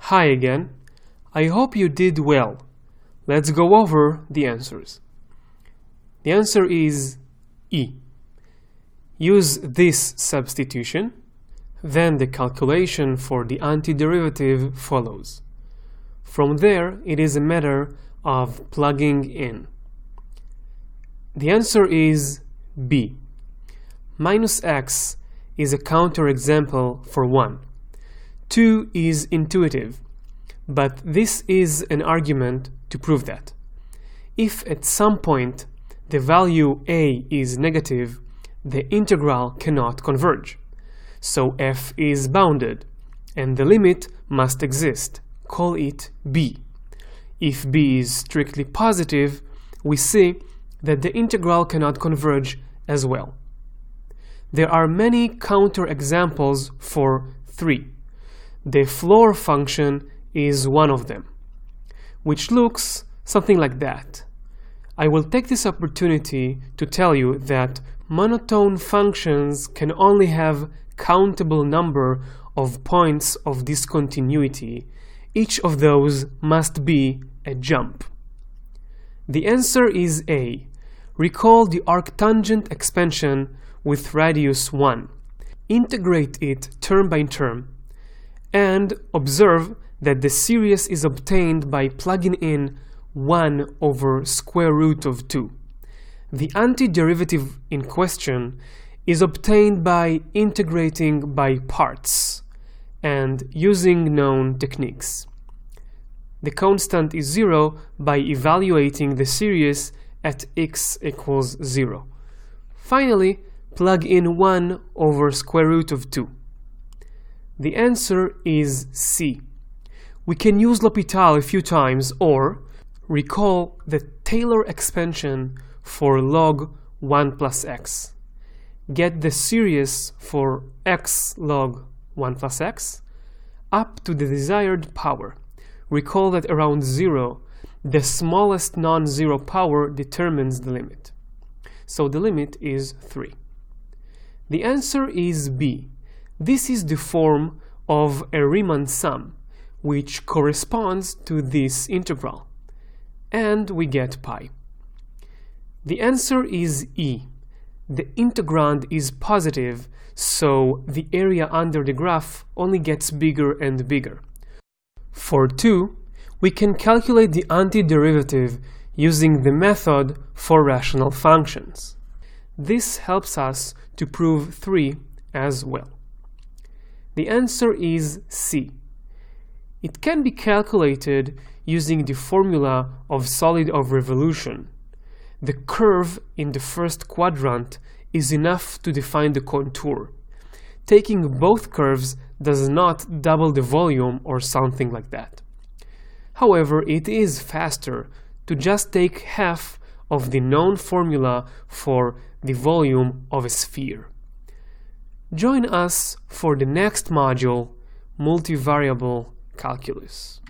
Hi again. I hope you did well. Let's go over the answers. The answer is E. Use this substitution, then the calculation for the antiderivative follows. From there, it is a matter of plugging in. The answer is B. Minus x is a counterexample for 1. 2 is intuitive, but this is an argument to prove that. If at some point the value a is negative, the integral cannot converge. So f is bounded, and the limit must exist. Call it b. If b is strictly positive, we see that the integral cannot converge as well. There are many counterexamples for 3. The floor function is one of them, which looks something like that. I will take this opportunity to tell you that monotone functions can only have countable number of points of discontinuity. Each of those must be a jump. The answer is A. Recall the arctangent expansion with radius 1. Integrate it term by term, and observe that the series is obtained by plugging in 1 over square root of 2. The antiderivative in question is obtained by integrating by parts and using known techniques. The constant is 0 by evaluating the series at x equals 0. Finally, plug in 1 over square root of 2. The answer is C. We can use L'Hopital a few times or recall the Taylor expansion for log 1 plus x. Get the series for x log 1 plus x up to the desired power. Recall that around 0, the smallest non-zero power determines the limit. So the limit is 3. The answer is B. This is the form of a Riemann sum, which corresponds to this integral, and we get pi. The answer is E. The integrand is positive, so the area under the graph only gets bigger and bigger. For 2, we can calculate the antiderivative using the method for rational functions. This helps us to prove 3 as well. The answer is C. It can be calculated using the formula of solid of revolution. The curve in the first quadrant is enough to define the contour. Taking both curves does not double the volume or something like that. However, it is faster to just take half of the known formula for the volume of a sphere. Join us for the next module, multivariable calculus.